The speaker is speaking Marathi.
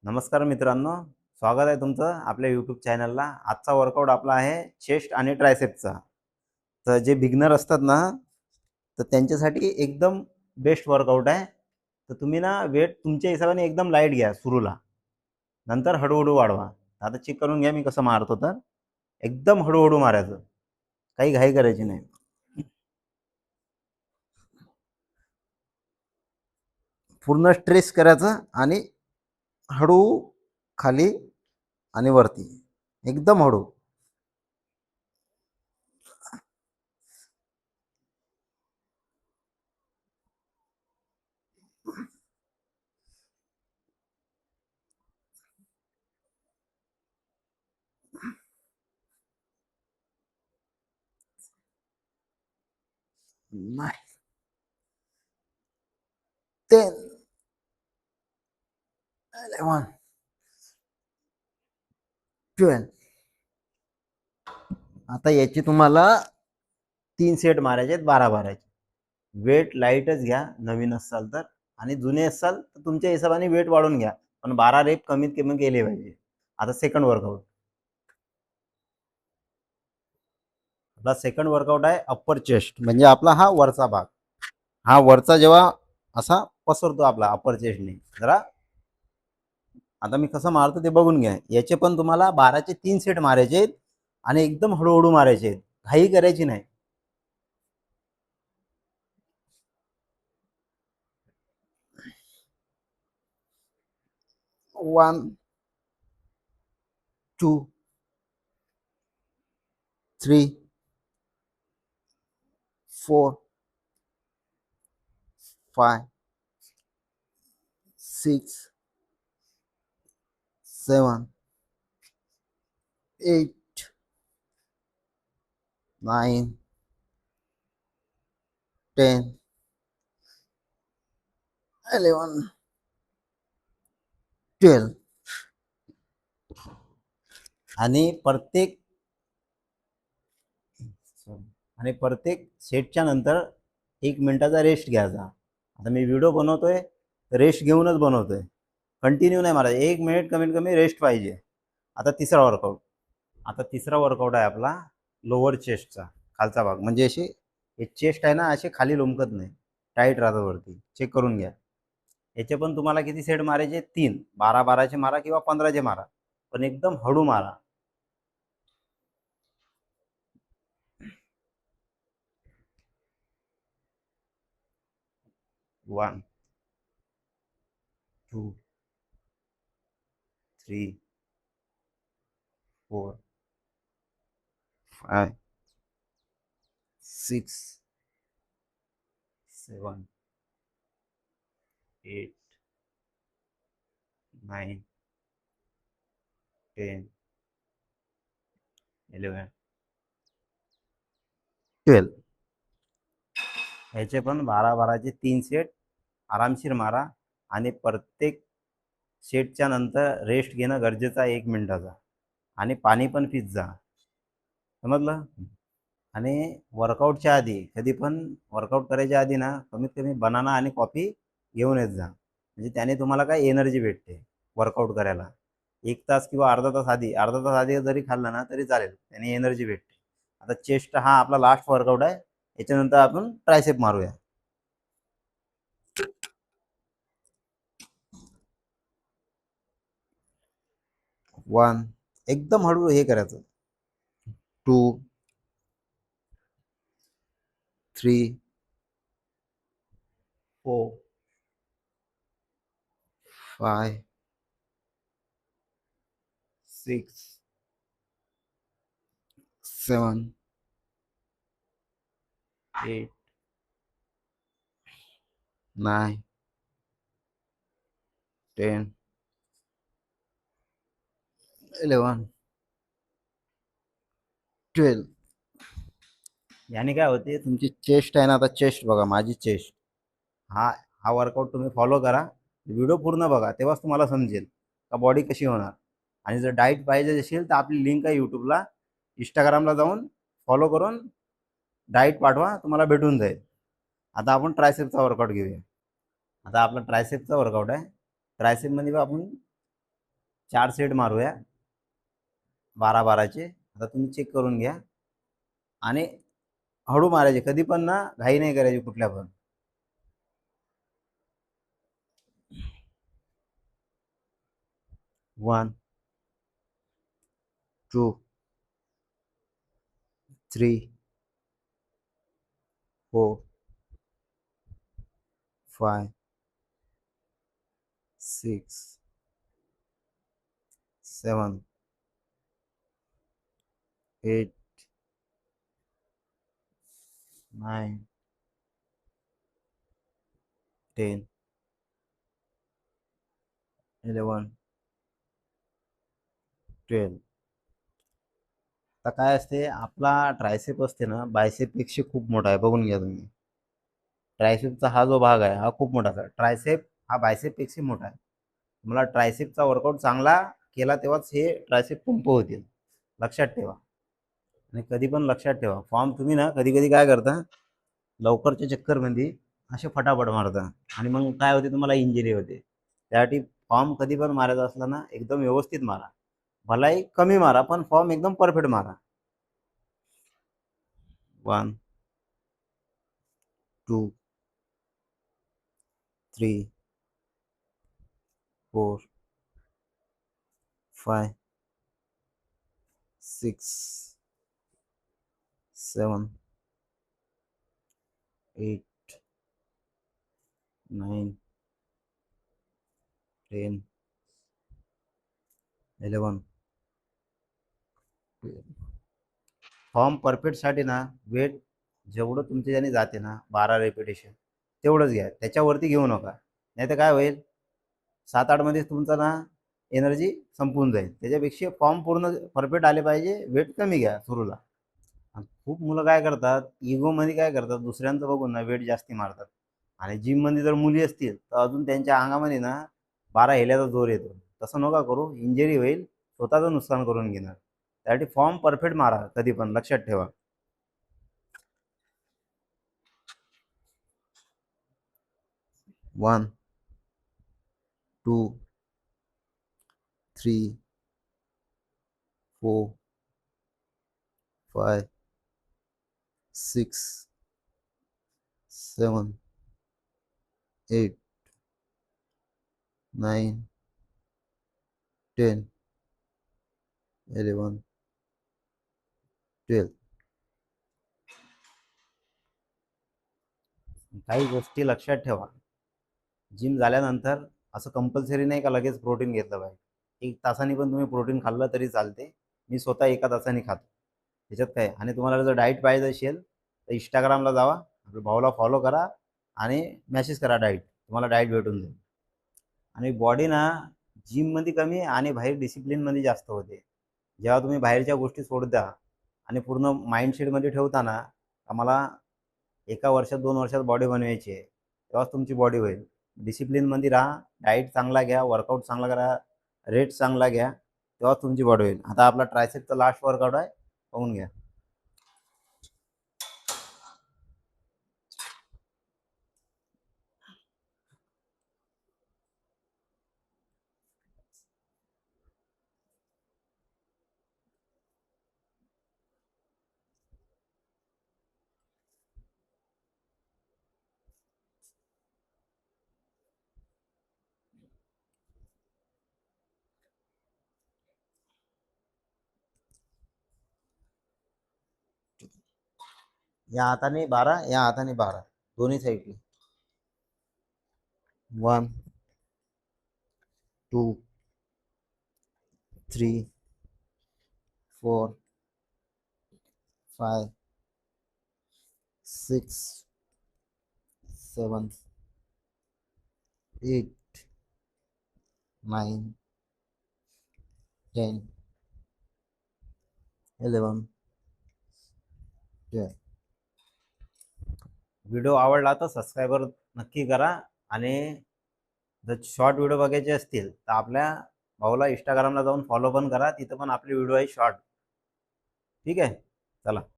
नमस्कार मित्रांनो, स्वागत आहे तुमचं आपल्या यूट्यूब चॅनलला. आजचा वर्कआउट आपला आहे चेस्ट आणि ट्रायसेप्सचा. तर जे बिगिनर असतात ना, तर त्यांच्यासाठी एकदम बेस्ट वर्कआउट आहे. तर तुम्ही ना वेट तुमच्या हिशोबाने एकदम लाईट घ्या सुरूला, नंतर हळूहळू वाढवा. आता चेक करून घ्या मी कसं मारतो. तर एकदम हळूहळू मारायचं, काही घाई करायची नाही. पूर्ण स्ट्रेस करायचं आणि हळू खाली आणि वरती, एकदम हळू. नाही, 10, 11, 12. आता याची तुम्हाला 3 सेट मारायचे आहेत 12-12चे. वेट लाईटच घ्या नवीन असाल तर, आणि जुने असाल तर तुमच्या हिशोबाने वेट वाढून घ्या, पण 12 रेप कमीत कमी केले पाहिजे. आता सेकंड वर्कआउट. आपला सेकंड वर्कआउट आहे अप्पर चेस्ट, म्हणजे आपला हा वरचा भाग. हा वरचा जेव्हा असा पसरतो आपला अप्पर चेस्टने जरा. आता मी कसं मारतो ते बघून घ्या. याचे पण तुम्हाला 12चे 3 सेट मारायचे आहेत आणि एकदम हळूहळू मारायचे आहेत, घाई करायची नाही. 1, 2, 3, 4, 5, 6, 7, 8, 9, 10, 11, 12. आणि प्रत्येक सेटच्या नंतर 1 मिनिटाचा रेस्ट घ्यायचा. आता मी व्हिडिओ बनवतोय, रेस्ट घेऊनच बनवतोय, कंटिन्यू नाही मारायचं. 1 मिनिट कमीत कमी रेस्ट पाहिजे. आता तिसरा वर्कआउट. आता तिसरा वर्कआउट आहे आपला लोअर चेस्टचा, खालचा भाग. म्हणजे असे हे चेस्ट आहे ना, असे खाली लोंबकत नाही, टाईट राहतं वरती. चेक करून घ्या. याचे पण तुम्हाला किती सेट मारायचे? 3. 12-12चे मारा किंवा 15चे मारा, पण एकदम हळू मारा. 1, 2, 3, 4, 5, 6, 7, 8, 9, 10, 11, 12. ह्याचे पण 12-12चे 3 सेट आरामशीर मारा. आणि प्रत्येक सेटच्या नंतर रेस्ट घेणं गरजेचं आहे 1 मिनिटाचा. आणि पाणी पण पीत जा, समजलं? आणि वर्कआउटच्या आधी, कधी पण वर्कआउट करायच्या आधी ना, कमीत कमी बनाना आणि कॉफी घेऊन येत जा. म्हणजे त्याने तुम्हाला काय एनर्जी भेटते वर्कआउट करायला. 1 तास किंवा अर्धा तास आधी जरी खाल्लं ना तरी चालेल, त्याने एनर्जी भेटते. आता चेस्ट हा आपला लास्ट वर्कआउट आहे. याच्यानंतर आपण ट्रायसेप मारूया. 1, एकदम हळू हे करायचं. 2, 3, 4, 5, 6, 7, 8, 9, 10, 11, 12. याने काय होते, तुमची चेस्ट आहे ना, आता चेस्ट बघा, माझी चेस्ट. हा हा वर्कआउट तुम्ही फॉलो करा. व्हिडिओ पूर्ण बघा, तेव्हाच तुम्हाला समजेल का बॉडी कशी होणार. आणि जर डाईट पाहिजे असेल तर आपली लिंक आहे यूट्यूबला, इंस्टाग्रामला जाऊन फॉलो करून डाईट पाठवा, तुम्हाला भेटून जाईल. आता आपण ट्रायसेपचा वर्कआउट घेऊया. आता आपला ट्रायसेपचा वर्कआउट आहे. ट्रायसेपमध्ये आपण 4 सेट मारूया 12-12चे. आता तुम्ही चेक करून घ्या आणि हळू मारायचे, कधी पण ना घाई नाही करायची कुठल्या पण. 1 2 3 4 5 6 7 8 9 10 11 12. आता काय असते, आपला ट्रायसेप असते ना बायसेपपेक्षा खूप मोठा आहे, बघून घ्या तुम्ही. ट्रायसेपचा हा जो भाग आहे हा खूप मोठा आहे. ट्रायसेप हा बायसेपपेक्षा मोठा आहे. तुम्हाला ट्रायसेपचा वर्कआउट चांगला केला तेव्हाच हे ट्रायसेप पंप होतील, लक्षात ठेवा. आणि कधी पण लक्षात ठेवा, फॉर्म तुम्ही ना कधी कधी काय करता, लवकरच्या चक्करमध्ये असे फटाफट मारता आणि मग काय होते, तुम्हाला इंजुरी होते. त्यासाठी फॉर्म कधी पण मारायचा असला ना एकदम व्यवस्थित मारा, भलाई कमी मारा पण फॉर्म एकदम परफेक्ट मारा. 1 2 3 4 5 6 7 8 9 10 11 12. फॉर्म परफेक्टसाठी ना वेट जेवढं तुमच्या ज्याने जाते ना 12 रेपिटेशन तेवढंच घ्या, त्याच्यावरती घेऊ नका. नाही तर काय होईल, 7-8 मध्ये तुमचा ना एनर्जी संपून जाईल. त्याच्यापेक्षा फॉर्म पूर्ण परफेक्ट आले पाहिजे, वेट कमी घ्या सुरूला. खूप मुलं काय करतात, इगोमध्ये काय करतात, दुसऱ्यांचं बघून ना वेट जास्ती मारतात. आणि जिममध्ये जर मुली असतील तर अजून त्यांच्या अंगामध्ये ना 12 हेल्याचा जोर येतो. तसं नका करू, इंजरी होईल, स्वतःचं नुकसान करून घेणार. त्यासाठी फॉर्म परफेक्ट मारा कधी पण, लक्षात ठेवा. 1 2 3 4 5 6 7 8 9 10 11 12. काही गोष्टी लक्षात ठेवा, जिम झाल्यानंतर असं कंपल्सरी नाही का लगेच प्रोटीन घेतलं पाहिजे. 1 तासाने पण तुम्ही प्रोटीन खाल्लं तरी चालते. मी स्वतः 1 तासाने खातो, त्याच्यात काय. आणि तुम्हाला जर डाईट पाहिजे असेल तर इंस्टाग्रामला जावा, आपल्या भाऊला फॉलो करा आणि मेसेज करा डाईट, तुम्हाला डाईट भेटून जाईल. आणि बॉडी ना जिममध्ये कमी आणि बाहेर डिसिप्लिनमध्ये जास्त होते. जेव्हा तुम्ही बाहेरच्या गोष्टी सोडता आणि पूर्ण माइंडसेटमध्ये ठेवता ना, आम्हाला 1 वर्षात 2 वर्षात बॉडी बनवायची आहे, तेव्हाच तुमची बॉडी होईल. डिसिप्लिनमध्ये राहा, डाईट चांगला घ्या, वर्कआउट चांगला करा, रेस्ट चांगला घ्या, तेव्हाच तुमची बॉडी होईल. आता आपला ट्रायसेपचा लास्ट वर्कआउट आहे, पाहून घ्या. या हाताने 12, या हाताने 12, दोन्ही साईडने. 1 2 3 4 5 6 7 8 9 10 11 12. व्हिडिओ आवडला तर सबस्क्राईबर नक्की करा. आणि जर शॉर्ट व्हिडिओ बघायचे असतील तर आपल्या भाऊला इंस्टाग्रामला जाऊन फॉलो पण करा, तिथं पण आपले व्हिडिओ आहे शॉर्ट. ठीक आहे, चला.